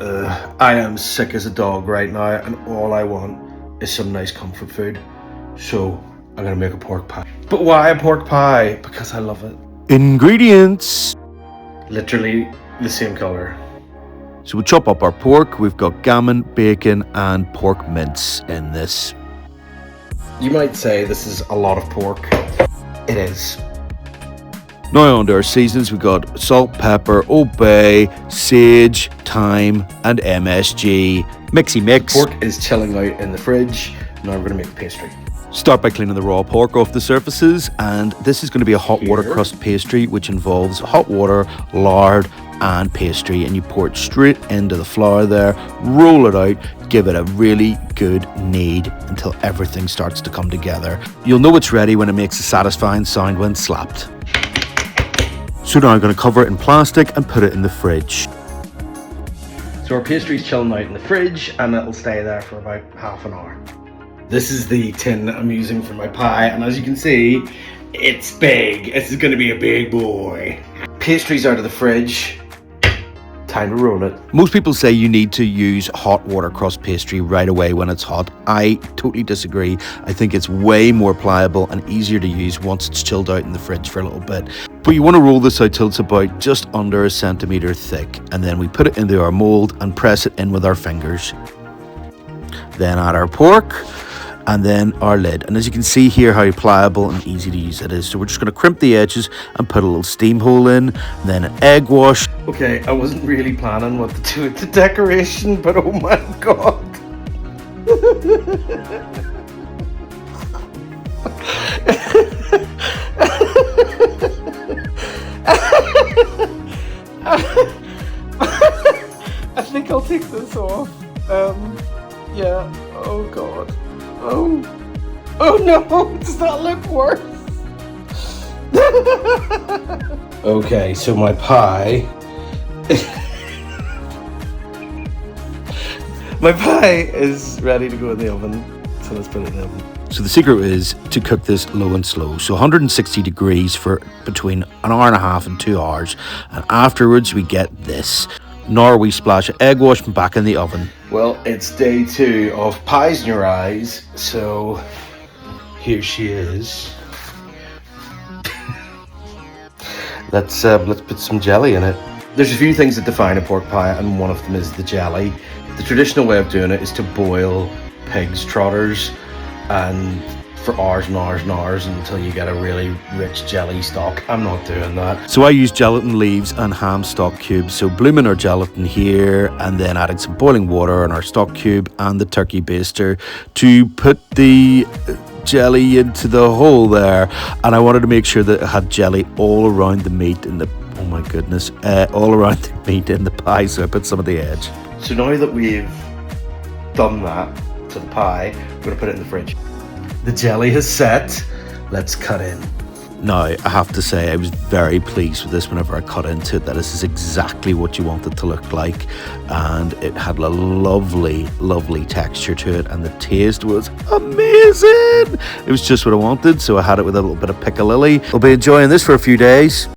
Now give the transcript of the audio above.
I am sick as a dog right now, and all I want is some nice comfort food. So I'm gonna make a pork pie. But why a pork pie? Because I love it. Ingredients. Literally the same color. So we chop up our pork. We've got gammon, bacon, and pork mince in this. You might say this is a lot of pork. It is. Now on to our seasonings, we got salt, pepper, Old Bay, sage, thyme, and MSG. Mixy mix. Pork is chilling out in the fridge. Now we're gonna make the pastry. Start by cleaning the raw pork off the surfaces, and this is going to be a hot water Here. crust pastry, which involves hot water, lard, and pastry, and you pour it straight into the flour there, roll it out, give it a really good knead until everything starts to come together. You'll know it's ready when it makes a satisfying sound when slapped. So now I'm going to cover it in plastic and put it in the fridge. So our pastry's chilling out in the fridge, and it'll stay there for about half an hour. This is the tin I'm using for my pie, and as you can see, it's big. This is gonna be a big boy. Pastry's out of the fridge. Time to roll it. Most people say you need to use hot water crust pastry right away when it's hot. I totally disagree. I think it's way more pliable and easier to use once it's chilled out in the fridge for a little bit. But you want to roll this out till it's about just under a centimetre thick, and then we put it into our mould and press it in with our fingers. Then add our pork, and then our lid. And as you can see here how pliable and easy to use it is. So we're just going to crimp the edges and put a little steam hole in, and then an egg wash. Okay, I wasn't really planning what to do with the decoration, but oh my god. I think I'll take this off. Yeah, oh god. Oh no, does that look worse? Okay, so my pie. My pie is ready to go in the oven. So let's put it in the oven. So the secret is to cook this low and slow. So 160 degrees for between an hour and a half and 2 hours. And afterwards we get this. Now we splash egg wash back in the oven. Well, it's day 2 of Pies in Your Eyes, so here she is. Let's put some jelly in it. There's a few things that define a pork pie, and one of them is the jelly. The traditional way of doing it is to boil pig's trotters and for hours and hours and hours until you get a really rich jelly stock. I'm not doing that. So I use gelatin leaves and ham stock cubes. So blooming our gelatin here, and then adding some boiling water on our stock cube and the turkey baster to put the jelly into the hole there. And I wanted to make sure that it had jelly all around the meat and the, oh my goodness, all around the meat in the pie. So I put some of the edge. So now that we've done that to the pie, we're gonna put it in the fridge. The jelly has set. Let's cut in. Now, I have to say, I was very pleased with this whenever I cut into it, that this is exactly what you want it to look like. And it had a lovely, lovely texture to it, and the taste was amazing. It was just what I wanted, so I had it with a little bit of piccalilli. I'll be enjoying this for a few days.